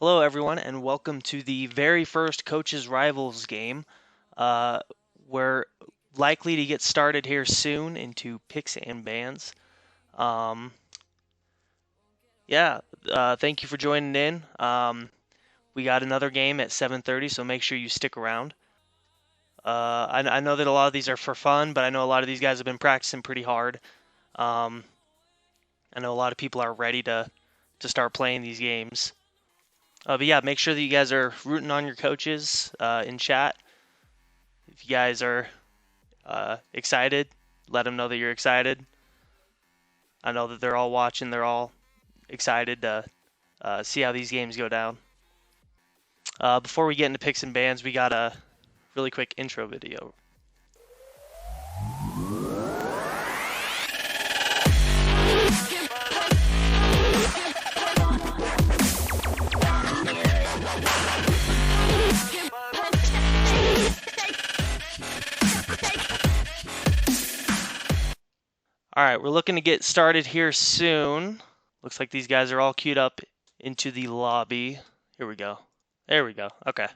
Hello, everyone, and welcome to the very first Coaches Rivals game. Uh, we're likely to get started here soon into picks and bans. Um, Thank you for joining in. We got another game at 7:30, so make sure you stick around. I know that a lot of these are for fun, but I know a lot of these guys have been practicing pretty hard. Um, I know a lot of people are ready to start playing these games. But yeah, make sure that you guys are rooting on your coaches in chat. If you guys are excited, let them know that you're excited. I know that they're all watching. They're all excited to see how these games go down. Before we get into picks and bans, we got a really quick intro video. All right, we're looking to get started here soon. Looks like these guys are all queued up into the lobby. Here we go. There we go. Okay.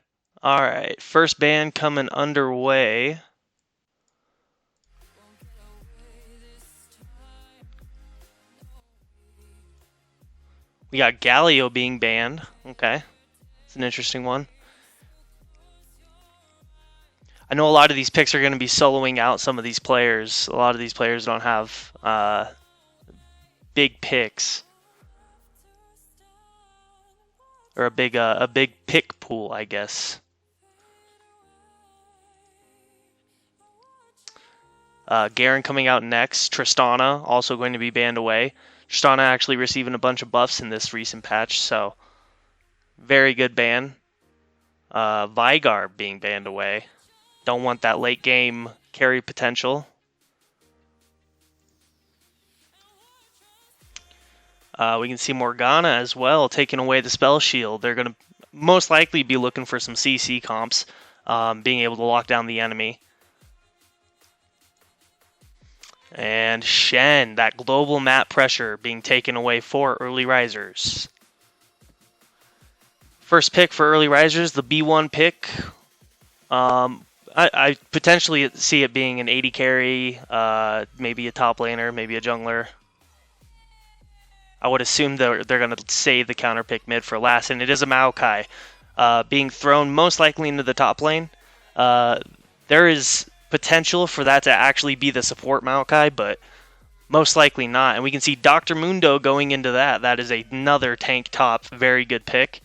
All right, first ban coming underway. We got Galio being banned. Okay, it's an interesting one. I know a lot of these picks are going to be soloing out some of these players. A lot of these players don't have big picks or a big pick pool, I guess. Garen coming out next. Tristana also going to be banned away. Tristana actually receiving a bunch of buffs in this recent patch, so very good ban. Vigar being banned away. Don't want that late game carry potential. We can see Morgana as well taking away the spell shield. They're going to most likely be looking for some CC comps, being able to lock down the enemy. And Shen, that global map pressure being taken away for early Ryzers. First pick for early Ryzers, the B1 pick. I potentially see it being an 80 carry, maybe a top laner, maybe a jungler. I would assume they're going to save the counter pick mid for last, and it is a Maokai being thrown most likely into the top lane. There is potential for that to actually be the support Maokai, but most likely not. And we can see Dr. Mundo going into that. That is another tank top, very good pick.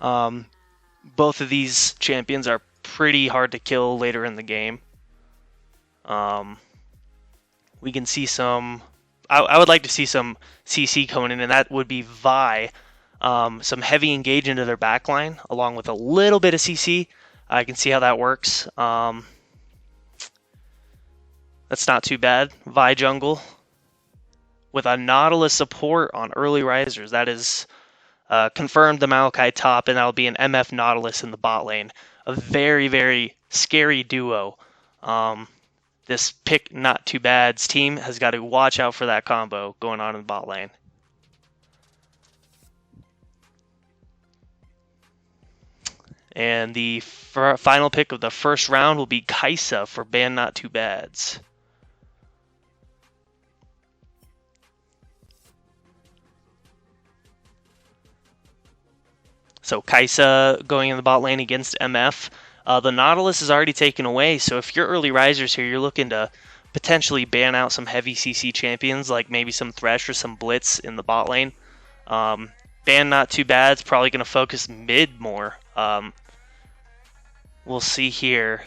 Both of these champions are pretty hard to kill later in the game. We can see some... I would like to see some CC coming in, and that would be Vi. Some heavy engage into their backline, along with a little bit of CC. I can see how that works. That's not too bad. Vi jungle with a Nautilus support on early Ryzers. That is confirmed the Maokai top, and that'll be an MF Nautilus in the bot lane. A very, very scary duo. This pick not too bad's team has got to watch out for that combo going on in the bot lane. And the final pick of the first round will be Kaisa for ban not too bads. So Kaisa going in the bot lane against MF. The Nautilus is already taken away, so if you're early Ryzers here, you're looking to potentially ban out some heavy CC champions, like maybe some Thresh or some Blitz in the bot lane. Ban not too bad. It's probably going to focus mid more. We'll see here.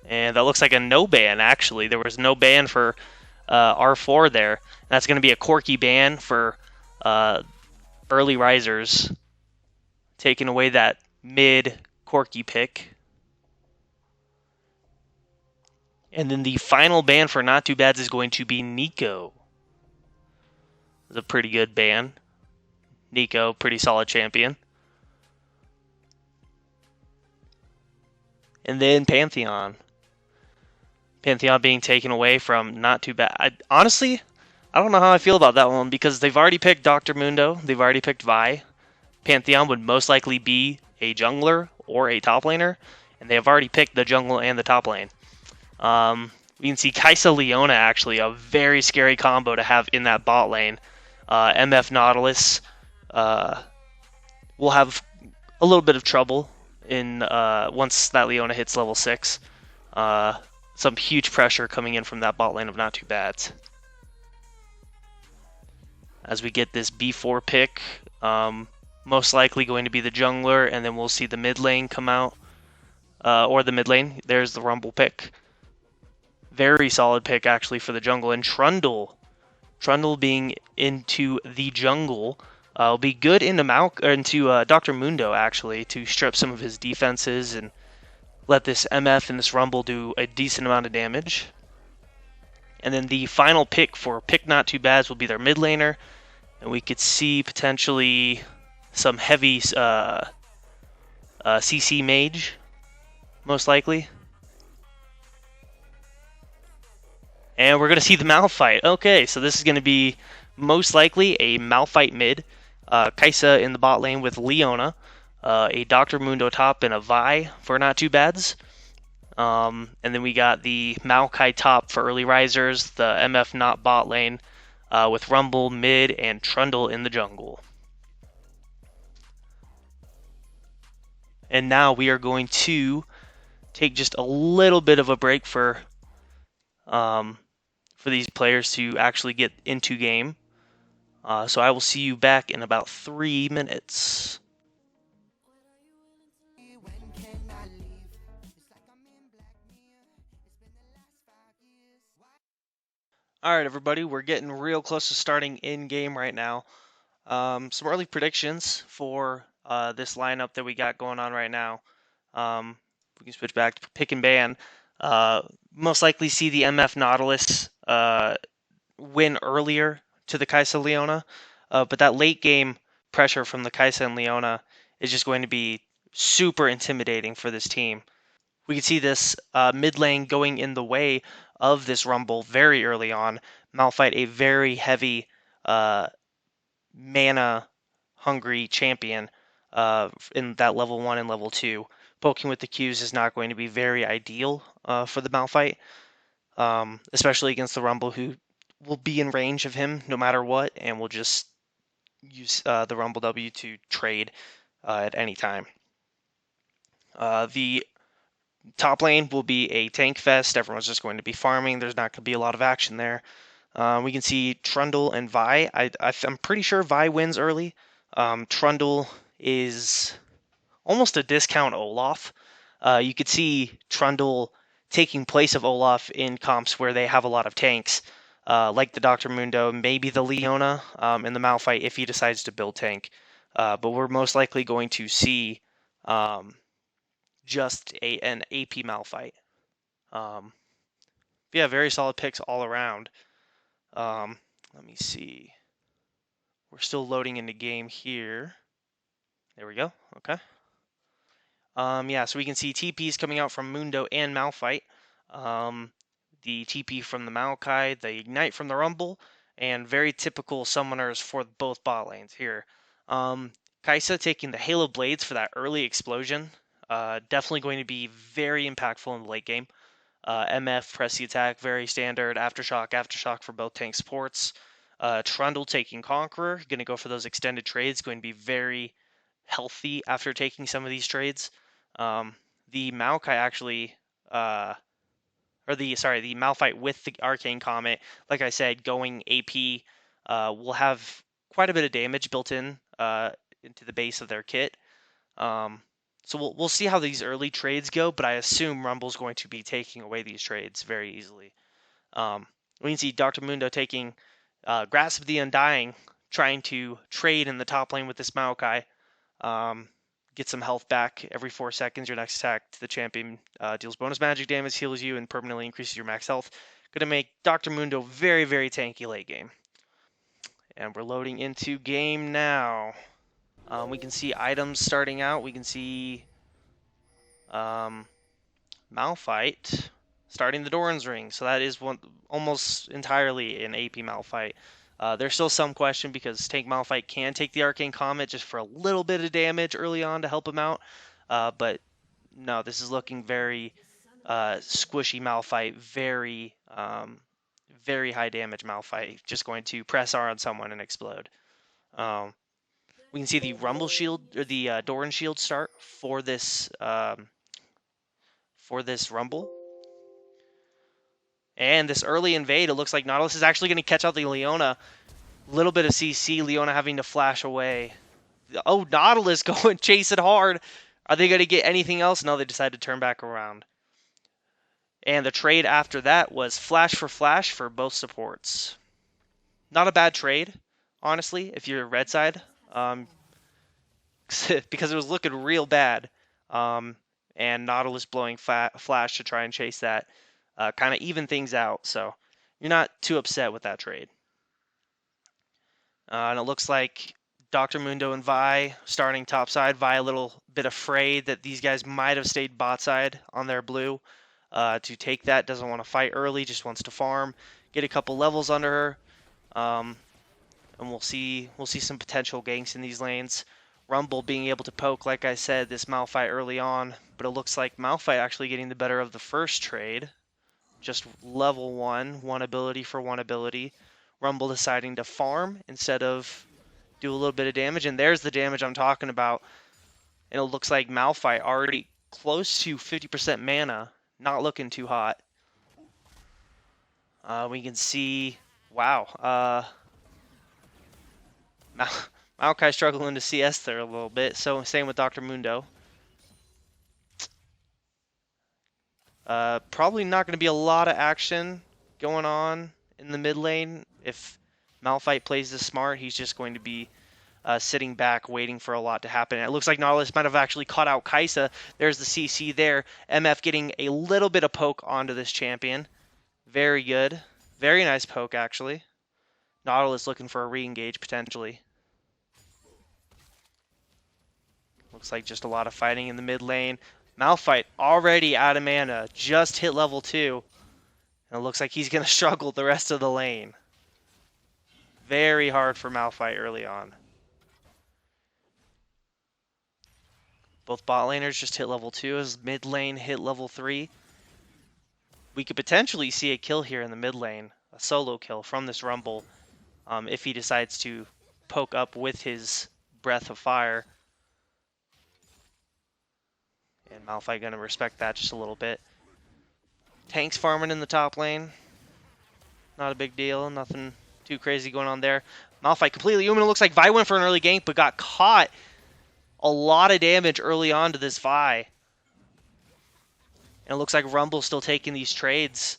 And that looks like a no ban, actually. There was no ban for R4 there. That's going to be a Corki ban for early Ryzers, taking away that mid Corki pick. And then the final ban for not too bads is going to be Nico. It's a pretty good ban. Nico, pretty solid champion. And then Pantheon. Pantheon being taken away from not too bad. Honestly, I don't know how I feel about that one because they've already picked Dr. Mundo. They've already picked Vi. Pantheon would most likely be a jungler or a top laner, and they have already picked the jungle and the top lane. We can see Kaisa Leona actually a very scary combo to have in that bot lane. MF Nautilus will have a little bit of trouble in once that Leona hits level 6. Some huge pressure coming in from that bot lane of not too bad. As we get this B4 pick, most likely going to be the jungler, and then we'll see the mid lane come out, or the mid lane. There's the Rumble pick. Very solid pick actually for the jungle, and Trundle being into the jungle will be good into Dr. Mundo actually to strip some of his defenses and let this MF and this Rumble do a decent amount of damage. And then the final pick for pick not too bad will be their mid laner, and we could see potentially some heavy CC mage, most likely. And we're going to see the Malphite. Okay, so this is going to be most likely a Malphite mid. Kaisa in the bot lane with Leona. A Dr. Mundo top and a Vi for not too bads. And then we got the Maokai top for early Ryzers. The MF not bot lane with Rumble mid and Trundle in the jungle. And now we are going to take just a little bit of a break for these players to actually get into game. So I will see you back in about 3 minutes. Alright everybody, we're getting real close to starting in-game right now. Some early predictions for this lineup that we got going on right now. We can switch back to pick and ban. Most likely see the MF Nautilus win earlier to the Kaisa Leona, but that late game pressure from the Kaisa and Leona is just going to be super intimidating for this team. We can see this mid lane going in the way of this Rumble very early on. Malphite, a very heavy mana hungry champion in that level 1 and level 2. Poking with the Qs is not going to be very ideal for the Malphite, especially against the Rumble, who will be in range of him no matter what, and will just use the Rumble W to trade at any time. The top lane will be a tank fest. Everyone's just going to be farming. There's not going to be a lot of action there. We can see Trundle and Vi. I'm pretty sure Vi wins early. Trundle is almost a discount Olaf. You could see Trundle taking place of Olaf in comps where they have a lot of tanks, like the Dr. Mundo, maybe the Leona, and the Malphite if he decides to build tank. But we're most likely going to see just an AP Malphite. Yeah, very solid picks all around. Let me see. We're still loading into game here. There we go. Okay. Yeah, so we can see TPs coming out from Mundo and Malphite. The TP from the Maokai, the Ignite from the Rumble, and very typical summoners for both bot lanes here. Kaisa taking the Halo Blades for that early explosion. Definitely going to be very impactful in the late game. MF, press the attack, very standard. Aftershock for both tank supports. Trundle taking Conqueror, going to go for those extended trades, going to be very healthy after taking some of these trades. The Maokai actually, the Malphite with the Arcane Comet, like I said, going AP, will have quite a bit of damage built in into the base of their kit. So we'll see how these early trades go, but I assume Rumble's going to be taking away these trades very easily. We can see Dr. Mundo taking Grasp of the Undying, trying to trade in the top lane with this Maokai. Get some health back every 4 seconds. Your next attack to the champion deals bonus magic damage, heals you, and permanently increases your max health. Going to make Dr. Mundo very, very tanky late game. And we're loading into game now. We can see items starting out. We can see Malphite starting the Doran's Ring. So that is one almost entirely an AP Malphite. There's still some question because Tank Malphite can take the Arcane Comet just for a little bit of damage early on to help him out. But no, this is looking very squishy Malphite, very high damage Malphite, just going to press R on someone and explode. We can see the Rumble Shield or the Doran Shield start for this Rumble. And this early invade, it looks like Nautilus is actually going to catch out the Leona. Little bit of CC, Leona having to flash away. Oh, Nautilus going chase it hard. Are they going to get anything else? No, they decide to turn back around. And the trade after that was flash for both supports. Not a bad trade, honestly, if you're red side. Because it was looking real bad. And Nautilus blowing flash to try and chase that. Kind of even things out. So you're not too upset with that trade. And it looks like Dr. Mundo and Vi starting top side. Vi a little bit afraid that these guys might have stayed bot side on their blue to take that. Doesn't want to fight early, just wants to farm, get a couple levels under her, and we'll see some potential ganks in these lanes. Rumble being able to poke, like I said, this Malphite early on, but it looks like Malphite actually getting the better of the first trade. Just level one ability for one ability. Rumble deciding to farm instead of do a little bit of damage, and there's the damage I'm talking about. And it looks like Malphite already close to 50% mana, not looking too hot. We can see, wow, Maokai struggling to CS there a little bit, so same with Dr. Mundo. Probably not going to be a lot of action going on in the mid lane. If Malphite plays this smart, he's just going to be sitting back waiting for a lot to happen. It looks like Nautilus might have actually caught out Kai'Sa. There's the CC there. MF getting a little bit of poke onto this champion. Very good. Very nice poke, actually. Nautilus looking for a re-engage, potentially. Looks like just a lot of fighting in the mid lane. Malphite already out of mana, just hit level 2. And it looks like he's going to struggle the rest of the lane. Very hard for Malphite early on. Both bot laners just hit level 2 as mid lane hit level 3. We could potentially see a kill here in the mid lane, a solo kill from this Rumble, if he decides to poke up with his Breath of Fire. And Malphite going to respect that just a little bit. Tanks farming in the top lane. Not a big deal. Nothing too crazy going on there. Malphite completely human. It looks like Vi went for an early gank, but got caught. A lot of damage early on to this Vi. And it looks like Rumble's still taking these trades.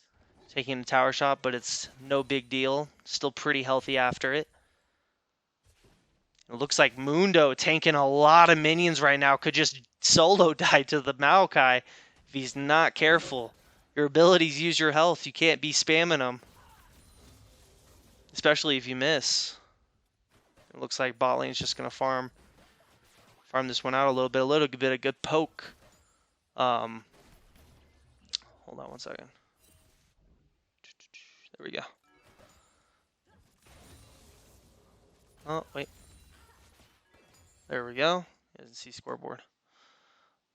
Taking a tower shot, but it's no big deal. Still pretty healthy after it. It looks like Mundo tanking a lot of minions right now. Could just solo die to the Maokai if he's not careful. Your abilities use your health. You can't be spamming them. Especially if you miss. It looks like bot lane's just going to farm this one out a little bit of good poke. Hold on one second. There we go. Oh, wait. There we go. You can see scoreboard.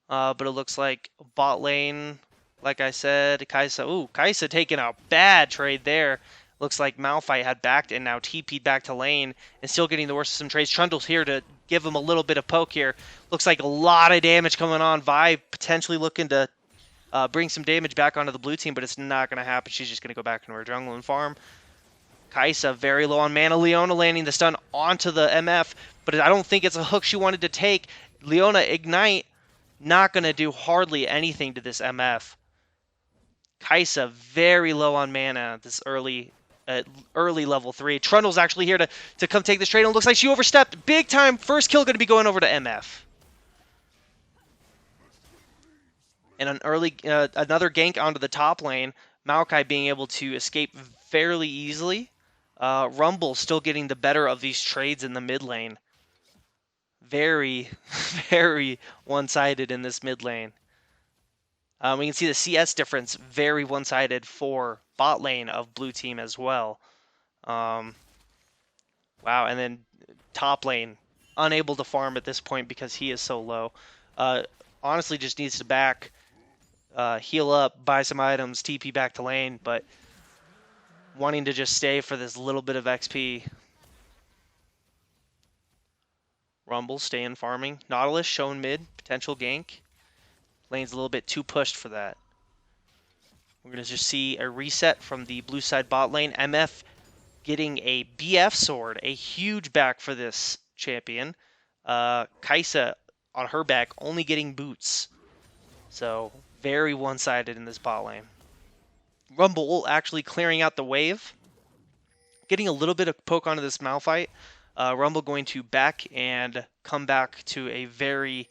But it looks like bot lane, like I said, Kai'Sa. Ooh, Kai'Sa taking a bad trade there. Looks like Malphite had backed and now TP'd back to lane and still getting the worst of some trades. Trundle's here to give him a little bit of poke here. Looks like a lot of damage coming on. Vi potentially looking to bring some damage back onto the blue team, but it's not going to happen. She's just going to go back into her jungle and farm. Kai'Sa very low on mana. Leona landing the stun onto the MF, but I don't think it's a hook she wanted to take. Leona Ignite, not going to do hardly anything to this MF. Kai'Sa very low on mana this early level 3. Trundle's actually here to come take this trade, and it looks like she overstepped big time. First kill going to be going over to MF. And an early another gank onto the top lane. Maokai being able to escape fairly easily. Rumble still getting the better of these trades in the mid lane. Very, very one-sided in this mid lane. We can see the CS difference very one-sided for bot lane of blue team as well. Wow, and then top lane unable to farm at this point because he is so low. Honestly, just needs to back, heal up, buy some items, TP back to lane, but wanting to just stay for this little bit of XP. Rumble staying farming. Nautilus shown mid, potential gank. Lane's a little bit too pushed for that. We're going to just see a reset from the blue side bot lane. MF getting a BF sword, a huge back for this champion. Kai'Sa on her back only getting boots. So very one-sided in this bot lane. Rumble actually clearing out the wave. Getting a little bit of poke onto this Malphite. Rumble going to back and come back to a very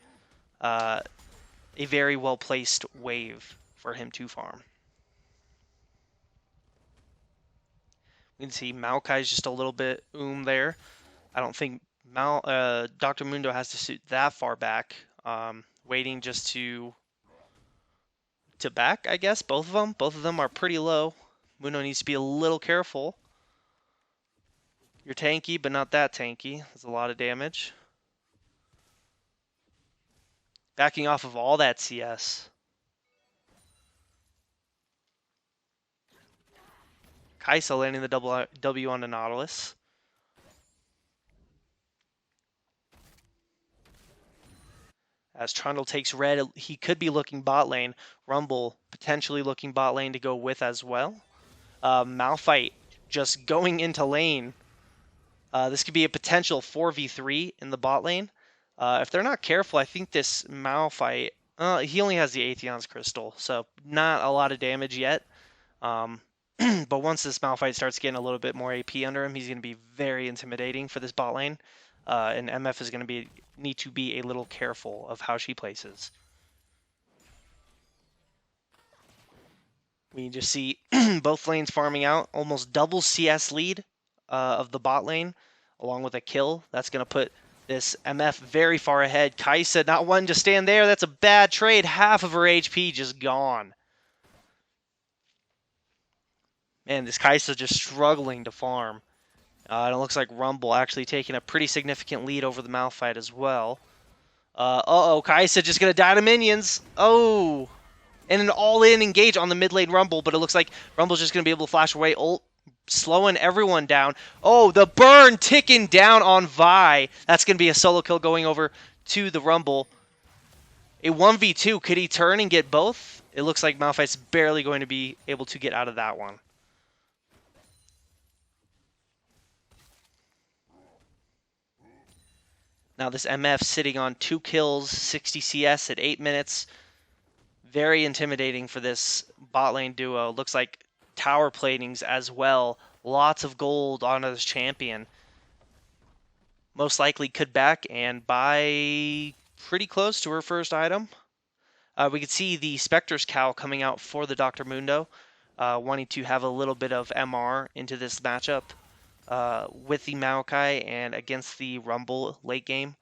well-placed wave for him to farm. We can see Maokai's just a little bit there. I don't think Dr. Mundo has to sit that far back. Waiting just to back, I guess. Both of them are pretty low. Mundo needs to be a little careful. You're tanky, but not that tanky. That's a lot of damage. Backing off of all that CS. Kai'Sa landing the double W on the Nautilus. As Trundle takes red, he could be looking bot lane. Rumble potentially looking bot lane to go with as well. Malphite just going into lane. This could be a potential 4v3 in the bot lane. If they're not careful, I think this Malphite, he only has the Atheon's Crystal, so not a lot of damage yet. But once this Malphite starts getting a little bit more AP under him, he's going to be very intimidating for this bot lane. And MF is going to need to be a little careful of how she places. We just see both lanes farming out, almost double CS lead of the bot lane, along with a kill. That's going to put this MF very far ahead. Kai'Sa not one to stand there. That's a bad trade. Half of her HP just gone. Man, this Kai'Sa just struggling to farm. And it looks like Rumble actually taking a pretty significant lead over the Malphite as well. Kai'Sa just going to die to minions. Oh! And an all-in engage on the mid lane Rumble, but it looks like Rumble's just going to be able to flash away, ult, slowing everyone down. Oh, the burn ticking down on Vi. That's going to be a solo kill going over to the Rumble. A 1v2, could he turn and get both? It looks like Malphite's barely going to be able to get out of that one. Now this MF sitting on 2 kills, 60 CS at 8 minutes. Very intimidating for this bot lane duo. Looks like tower platings as well. Lots of gold on this champion. Most likely could back and buy pretty close to her first item. We could see the Spectre's Cowl coming out for the Dr. Mundo, wanting to have a little bit of MR into this matchup with the Maokai and against the Rumble late game.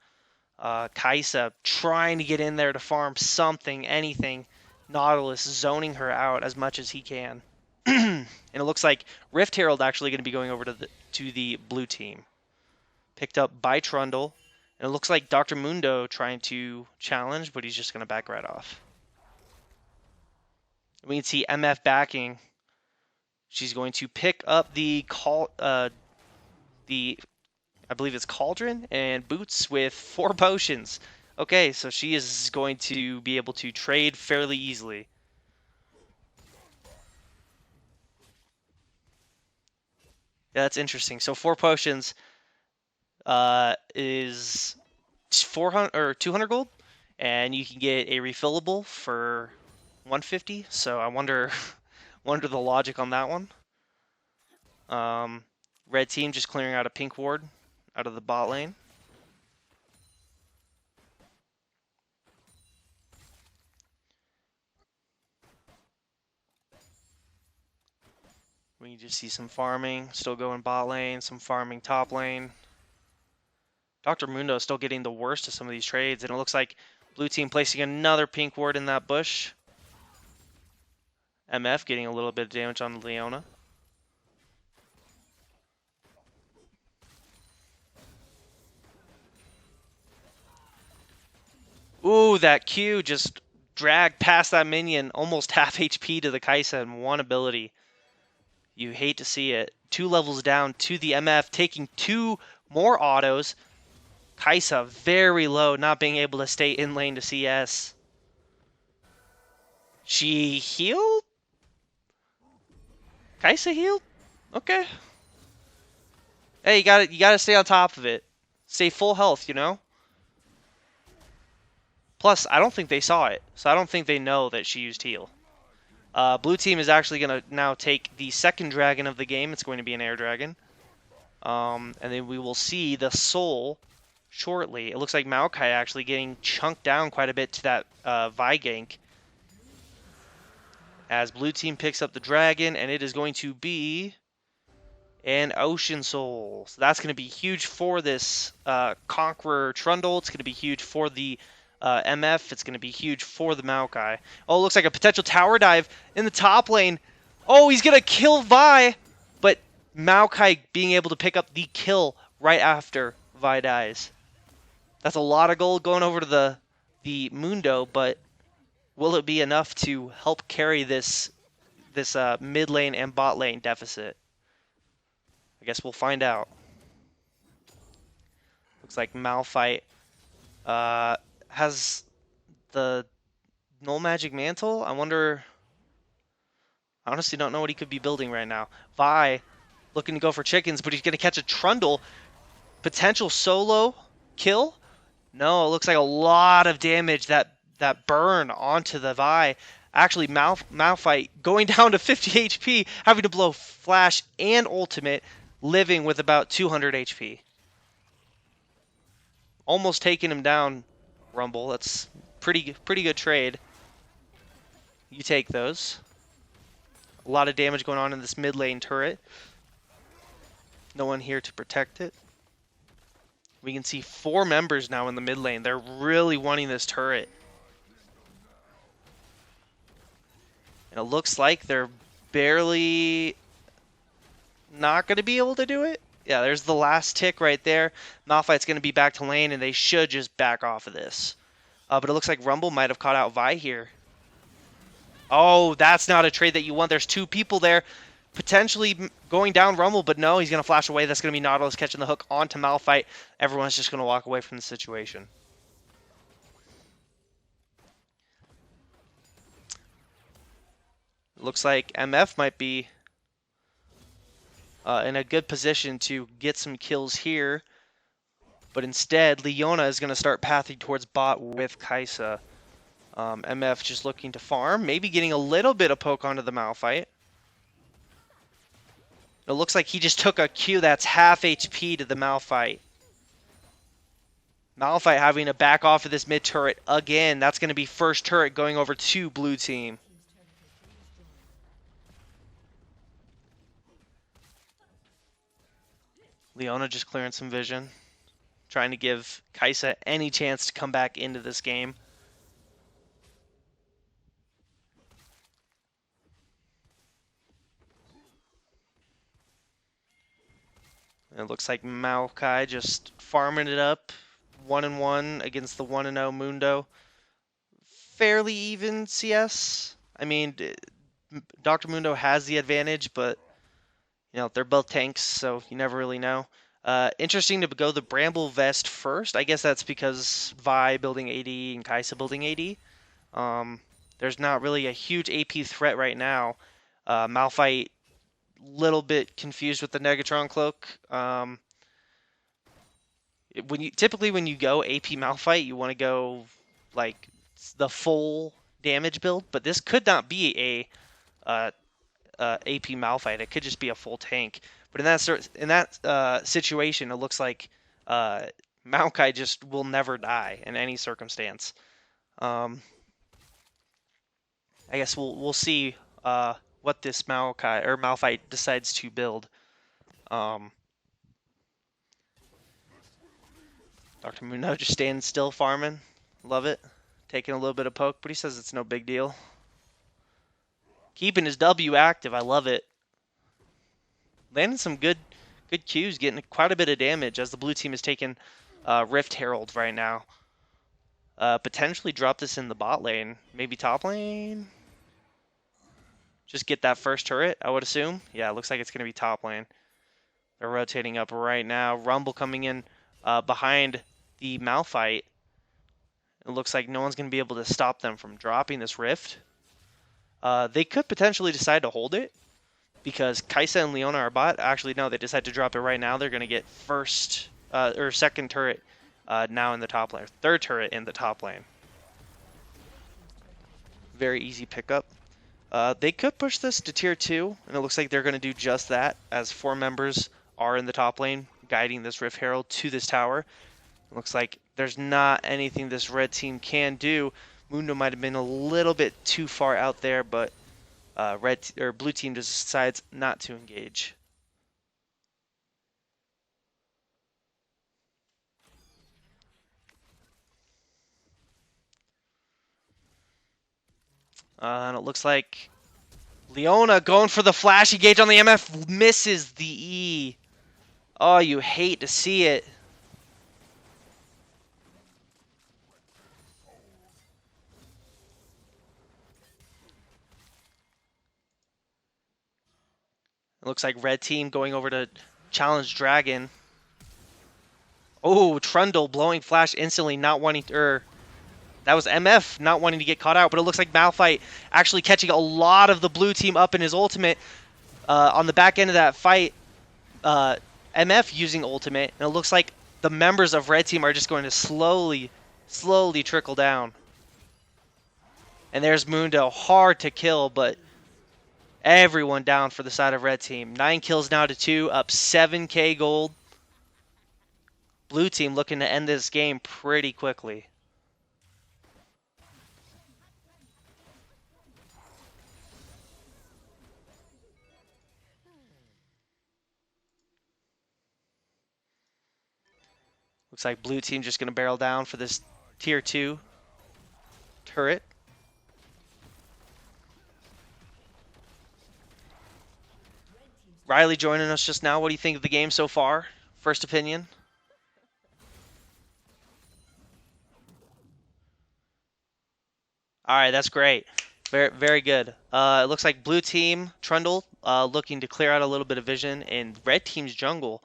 Kai'Sa trying to get in there to farm something, anything. Nautilus zoning her out as much as he can. And it looks like Rift Herald actually going to be going over to the blue team. Picked up by Trundle. And it looks like Dr. Mundo trying to challenge, but he's just going to back right off. We can see MF backing. She's going to pick up I believe it's Cauldron and boots with 4 potions. Okay, so she is going to be able to trade fairly easily. Yeah, that's interesting. So 4 potions is 400 or 200 gold, and you can get a refillable for 150. So I wonder the logic on that one. Red team just clearing out a pink ward out of the bot lane. We just see some farming, still going bot lane, some farming top lane. Dr. Mundo is still getting the worst of some of these trades, and it looks like blue team placing another pink ward in that bush. MF getting a little bit of damage on Leona. Ooh, that Q just dragged past that minion, almost half HP to the Kai'Sa and one ability. You hate to see it. 2 levels down to the MF, taking 2 more autos. Kai'Sa very low, not being able to stay in lane to CS. She healed? Kai'Sa healed? Okay. Hey, you gotta stay on top of it. Stay full health, you know? Plus, I don't think they saw it, so I don't think they know that she used heal. Blue team is actually going to now take the second dragon of the game. It's going to be an air dragon. And then we will see the soul shortly. It looks like Maokai actually getting chunked down quite a bit to that Vi gank. As blue team picks up the dragon, and it is going to be an Ocean Soul. So that's going to be huge for this Conqueror Trundle. It's going to be huge for the MF. It's going to be huge for the Maokai. Oh, it looks like a potential tower dive in the top lane. Oh, he's going to kill Vi, but Maokai being able to pick up the kill right after Vi dies. That's a lot of gold going over to the Mundo, but will it be enough to help carry this mid lane and bot lane deficit? I guess we'll find out. Looks like Malphite has the Null Magic Mantle. I wonder... I honestly don't know what he could be building right now. Vi looking to go for chickens, but he's going to catch a Trundle. Potential solo kill? No, it looks like a lot of damage that burn onto the Vi. Actually, Malphite going down to 50 HP, having to blow flash and ultimate, living with about 200 HP. Almost taking him down, Rumble. That's pretty good trade. You take those. A lot of damage going on in this mid lane turret. No one here to protect it. We can see 4 members now in the mid lane. They're really wanting this turret. And it looks like they're barely not going to be able to do it. Yeah, there's the last tick right there. Malphite's going to be back to lane, and they should just back off of this. But it looks like Rumble might have caught out Vi here. Oh, that's not a trade that you want. There's 2 people there. Potentially going down Rumble, but no, he's going to flash away. That's going to be Nautilus catching the hook onto Malphite. Everyone's just going to walk away from the situation. Looks like MF might be in a good position to get some kills here. But instead, Leona is going to start pathing towards bot with Kai'Sa. MF just looking to farm, maybe getting a little bit of poke onto the Malphite. It looks like he just took a Q that's half HP to the Malphite. Malphite having to back off of this mid turret again. That's going to be first turret going over to blue team. Leona just clearing some vision. Trying to give Kai'Sa any chance to come back into this game. It looks like Maokai just farming it up. 1-1 against the 1-0 Mundo. Fairly even CS. I mean, Dr. Mundo has the advantage, but you know, they're both tanks, so you never really know. Interesting to go the Bramble Vest first. I guess that's because Vi building AD and Kai'Sa building AD. There's not really a huge AP threat right now. Malphite, little bit confused with the Negatron cloak. Typically when you go AP Malphite, you want to go like the full damage build, but this could not be a AP Malphite. It could just be a full tank. But in that situation, it looks like Maokai just will never die in any circumstance. I guess we'll see what this Maokai or Malphite decides to build. Dr. Muno just standing still farming. Love it. Taking a little bit of poke, but he says it's no big deal. Keeping his W active. I love it. Landing some good Qs, getting quite a bit of damage as the blue team is taking Rift Herald right now. Potentially drop this in the bot lane. Maybe top lane? Just get that first turret, I would assume. Yeah, it looks like it's going to be top lane. They're rotating up right now. Rumble coming in behind the Malphite. It looks like no one's going to be able to stop them from dropping this Rift. They could potentially decide to hold it because Kai'Sa and Leona are bot. Actually, no, they decide to drop it right now. They're going to get first or second turret now in the top lane. Third turret in the top lane. Very easy pickup. They could push this to tier 2, and it looks like they're going to do just that, as 4 members are in the top lane, guiding this Rift Herald to this tower. It looks like there's not anything this red team can do. Mundo might have been a little bit too far out there, but blue team just decides not to engage. And it looks like Leona going for the flashy gauge on the MF, misses the E. Oh, you hate to see it. It looks like red team going over to challenge Dragon. Oh, Trundle blowing flash instantly, not wanting to, that was MF not wanting to get caught out, but it looks like Malphite actually catching a lot of the blue team up in his ultimate. On the back end of that fight, MF using ultimate, and it looks like the members of red team are just going to slowly trickle down. And there's Mundo, hard to kill, but everyone down for the side of red team. 9 kills now to 2, up 7k gold. Blue team looking to end this game pretty quickly. Looks like blue team just going to barrel down for this tier 2 turret. Riley joining us just now. What do you think of the game so far? First opinion? All right, that's great. Very, very good. It looks like blue team, Trundle, looking to clear out a little bit of vision in red team's jungle.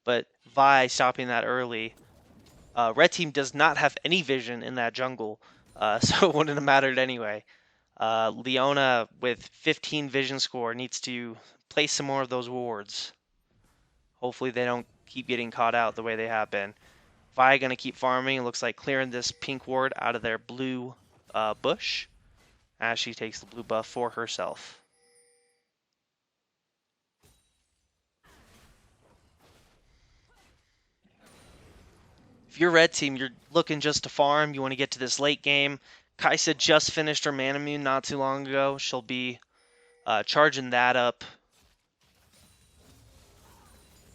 But Vi stopping that early. Red team does not have any vision in that jungle, so it wouldn't have mattered anyway. Leona with 15 vision score needs to place some more of those wards. Hopefully they don't keep getting caught out the way they have been. Vi going to keep farming. It looks like clearing this pink ward out of their blue bush as she takes the blue buff for herself. If you're red team, you're looking just to farm. You want to get to this late game. Kai'Sa just finished her mana mune not too long ago. She'll be charging that up.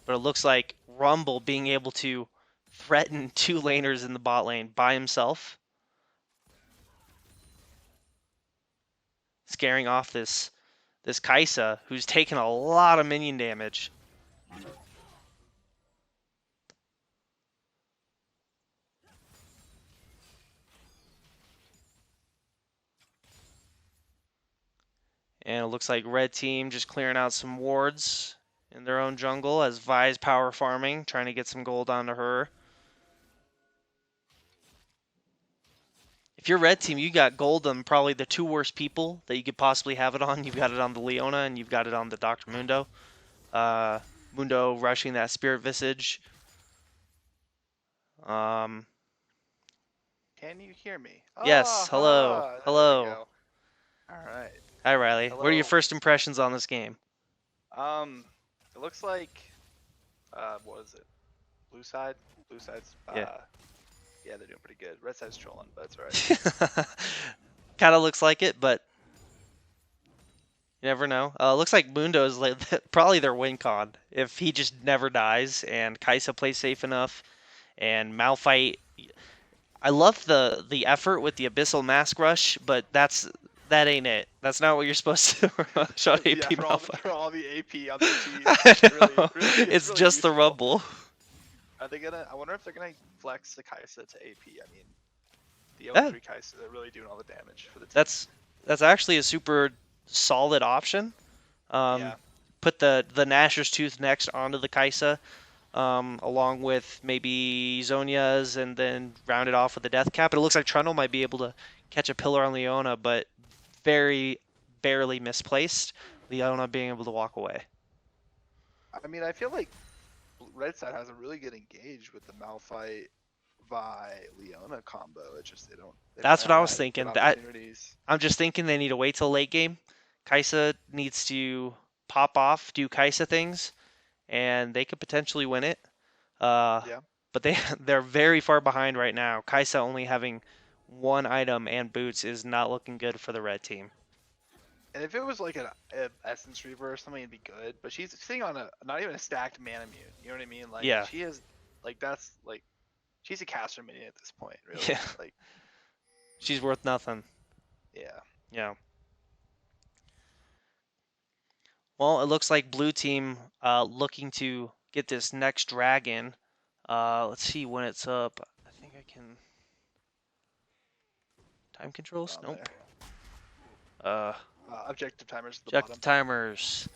But it looks like Rumble being able to threaten 2 laners in the bot lane by himself. Scaring off this Kai'Sa, who's taken a lot of minion damage. And it looks like red team just clearing out some wards in their own jungle as Vi's power farming, trying to get some gold onto her. If you're red team, you got gold on probably the 2 worst people that you could possibly have it on. You've got it on the Leona and you've got it on the Dr. Mundo. Mundo rushing that Spirit Visage. Can you hear me? Yes, hello. Hello. All right. Hi, Riley. Hello. What are your first impressions on this game? It looks like, what is it? Blue side? Blue side's, yeah, they're doing pretty good. Red side's trolling, but that's alright. Kind of looks like it, but you never know. Looks like Mundo is like probably their win con if he just never dies and Kai'Sa plays safe enough and Malphite. I love the effort with the Abyssal Mask Rush, but that's That ain't it. That's not what you're supposed to shot Yeah, AP for all Malphite. for all the AP on their team, I really, know. really, it's It's really just the useful. Rumble. Are they gonna? I wonder if they're gonna flex the Kai'Sa to AP. I mean, the Yeah, 0-3 Kai'Sa, they're really doing all the damage for the team. that's that's actually a super solid option. Um, Yeah, put the Nashor's Tooth next onto the Kaisa, along with maybe Zonia's, and then round it off with the Death Cap. It looks like Trundle might be able to catch a pillar on Leona, but very barely misplaced. Leona being able to walk away. I mean, I feel like Red Side has a really good engage with the Malphite Vi Leona combo. It's just they don't That's what have I was that good thinking. opportunities. I'm just thinking they need to wait till late game. Kaisa needs to pop off, do Kaisa things, and they could potentially win it. Uh, Yeah. but they're very far behind right now. Kaisa only having one item and boots is not looking good for the red team. And if it was like an Essence Reaver or something, it'd be good. But she's sitting on a not even a stacked mana mute. You know what I mean? Like Yeah, she is like that's like she's a caster minion at this point, really. yeah, Like she's worth nothing. yeah. Yeah. Well, it looks like blue team looking to get this next dragon. Let's see when it's up. I think I can. Time controls? Around Nope. there. Uh, Objective timers at the Objective bottom. timers.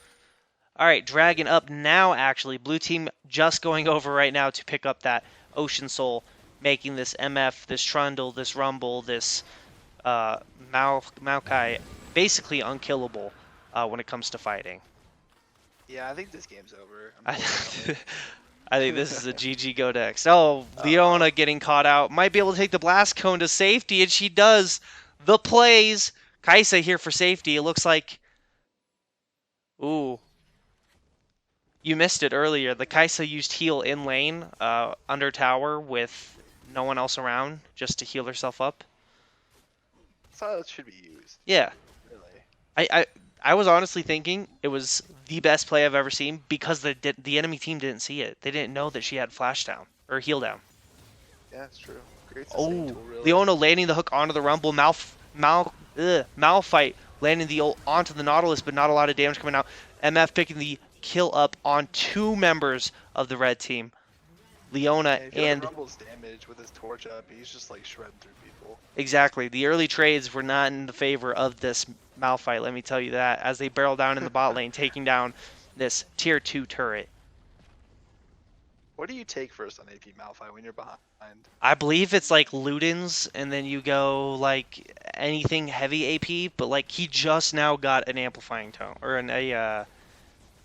All right, dragon up now. Actually, blue team just going over right now to pick up that Ocean Soul, making this MF, this Trundle, this Rumble, this Maokai basically unkillable when it comes to fighting. Yeah, I think this game's over. I, Unfortunately. I think this is a GG go next. Oh, Leona getting caught out. Might be able to take the blast cone to safety, and she does. The plays. Kaisa here for safety. It looks like. Ooh. You missed it earlier. The Kaisa used heal in lane, under tower with no one else around, just to heal herself up. That's how it should be used. Yeah. Really. I, I, I was honestly thinking it was the best play I've ever seen because the enemy team didn't see it. They didn't know that she had flash down or heal down. Yeah, it's true. Great sustain Oh, tool, really. Leona landing the hook onto the Rumble. Malphite landing the ult onto the Nautilus, but not a lot of damage coming out. MF picking the kill up on two members of the red team. Leona And if you look and at Rumble's damage with his torch up, he's just like shredding through people. exactly the early trades were not in the favor of this Malphite. Let me tell you that as they barrel down in the bot lane, taking down this tier 2 turret. What do you take first on AP Malphite when you're behind? I believe it's like Ludens, and then you go like anything heavy AP, but like he just now got an amplifying tome or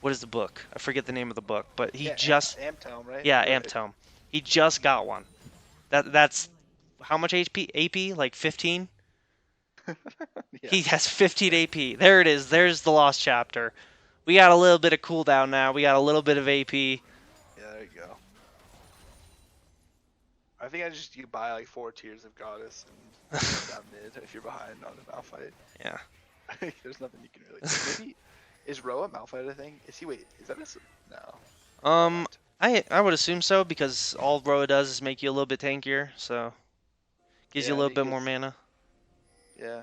what is the book? I forget the name of the book, but he Yeah, just Amp Tome, right? yeah, Right. amp tome. He just got one. That's how much HP AP? Like 15? Yeah. He has 15 AP. There it is. There's the lost chapter. We got a little bit of cooldown now. We got a little bit of AP. Yeah, there you go. I think you buy like 4 tiers of Goddess and down mid if you're behind on the Malphite. Yeah. There's nothing you can really do. Maybe is Roa Malphite a thing? Is he is that no. I would assume so because all Roa does is make you a little bit tankier, so gives you a Yeah, little he bit more gets- mana. Yeah.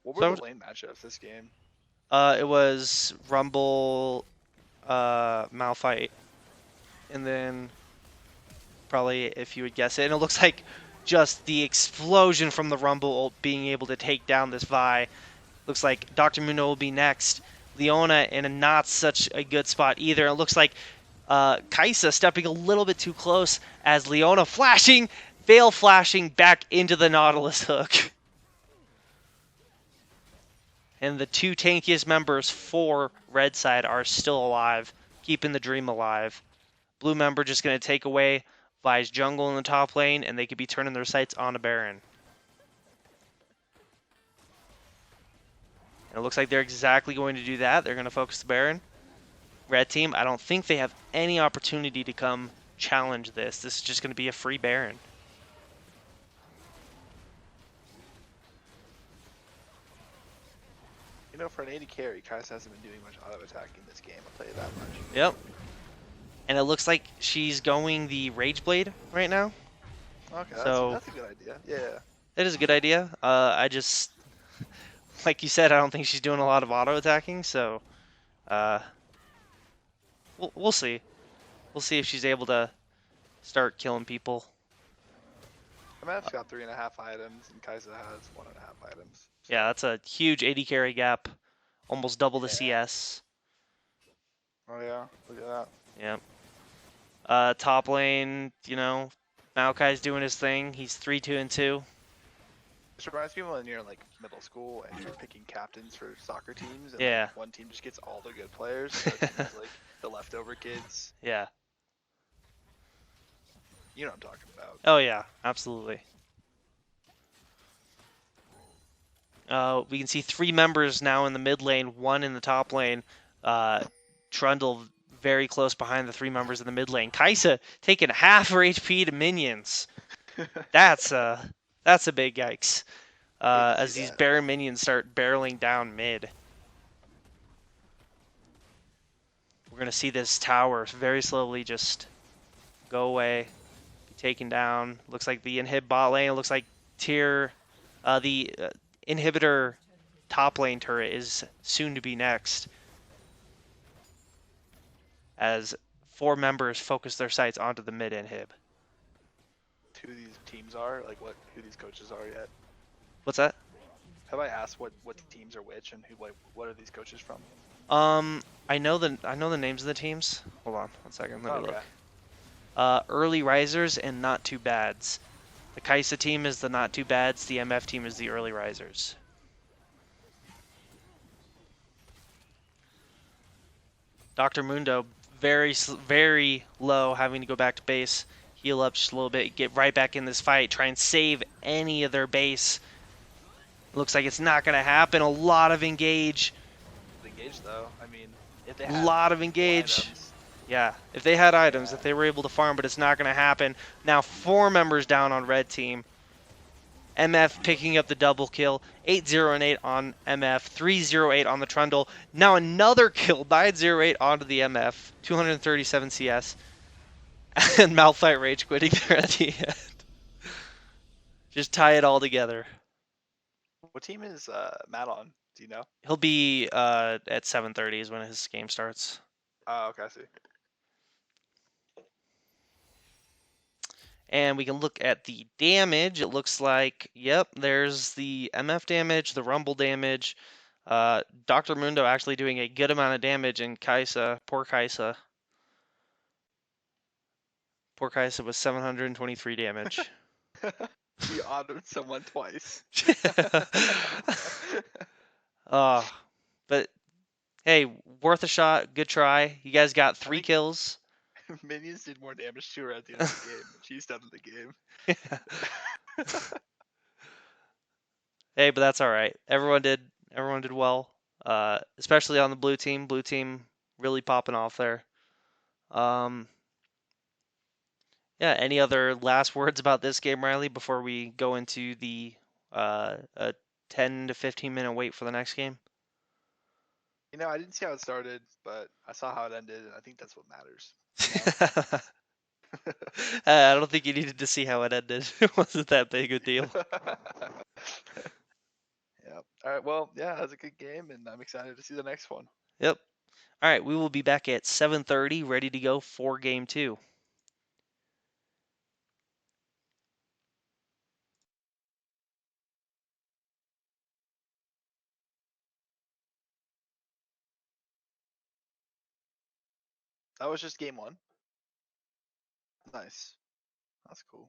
What So were I the would- lane matchups this game? It was Rumble, Malphite, and then probably if you would guess it, and it looks like just the explosion from the Rumble ult being able to take down this Vi. Looks like Dr. Muno will be next. Leona in a not such a good spot either. It looks like Kaisa stepping a little bit too close as Leona flashing, fail flashing back into the Nautilus hook. And the two tankiest members for Red Side are still alive, keeping the dream alive. Blue member just going to take away Vi's jungle in the top lane, and they could be turning their sights on a Baron. And it looks like they're exactly going to do that. They're going to focus the Baron. Red team, I don't think they have any opportunity to come challenge this. This is just going to be a free Baron. You know, for an 80 carry, Kais hasn't been doing much auto attacking this game. I'll tell you that much. Yep. And it looks like she's going the Rage Blade right now. Okay, So- that's a good idea. Yeah. That is a good idea. like you said, I don't think she's doing a lot of auto attacking, so uh, we'll see. We'll see if she's able to start killing people. MF's got 3.5 items, and Kaisa has 1.5 items. So. Yeah, that's a huge 80 carry gap, almost double the Yeah. CS. Oh yeah, look at that. Yep. Top lane, Maokai's doing his thing. He's 3-2-2. This reminds me of when you're in like middle school and you're picking captains for soccer teams, and like Yeah. one team just gets all the good players, and the team is like the leftover kids. Yeah. You know what I'm talking about. Oh yeah, absolutely. We can see 3 members now in the mid lane, 1 in the top lane. Trundle very close behind the 3 members in the mid lane. Kaisa taking half her HP to minions. That's a big yikes. Hate to As see these that. Baron minions start barreling down mid. We're gonna see this tower very slowly just go away, be taken down. Looks like the inhib bot lane. It looks like the inhibitor top lane turret is soon to be next, as 4 members focus their sights onto the mid inhib. Who these teams are, like who these coaches are yet? What's that? Have I asked what teams are which and what are these coaches from? I know the names of the teams. Hold on, 1 second. Let me Okay. look. Early Ryzers and Not Too Bads. The Kaisa team is the Not Too Bads. The MF team is the Early Ryzers. Dr. Mundo very low, having to go back to base, heal up just a little bit, get right back in this fight, try and save any of their base. Looks like it's not going to happen. A lot of engage. Engage though. I mean, if they A had lot of engage. items, Yeah, if they had items, yeah. if they were able to farm, but it's not going to happen. Now 4 members down on red team. MF picking up the double kill. 8-0-8 on MF. 3-0-8 on the Trundle. Now another kill. 9-0-8 onto the MF. 237 CS. And Malphite rage quitting there at the end. Just tie it all together. What team is Matt on? Do you know? He'll be at 7:30 is when his game starts. Oh, okay, I see. And we can look at the damage. It looks like, yep, there's the MF damage, the Rumble damage. Dr. Mundo actually doing a good amount of damage, and Kaisa, poor Kaisa. Poor Kaisa was 723 damage. He honored someone twice. But hey, worth a shot. Good try. You guys got 3 kills. Minions did more damage to her at the end of the game than she's done in the game. Hey, but that's all right. Everyone did well. Especially on the blue team. Blue team really popping off there. Yeah, any other last words about this game, Riley, before we go into the a 10 to 15 minute wait for the next game? You know, I didn't see how it started, but I saw how it ended, and I think that's what matters. I don't think you needed to see how it ended. It wasn't that big a deal. Yeah. All right. Well, yeah, that was a good game, and I'm excited to see the next one. Yep. All right, we will be back at 7:30, ready to go for game 2. That was just game 1. Nice. That's cool.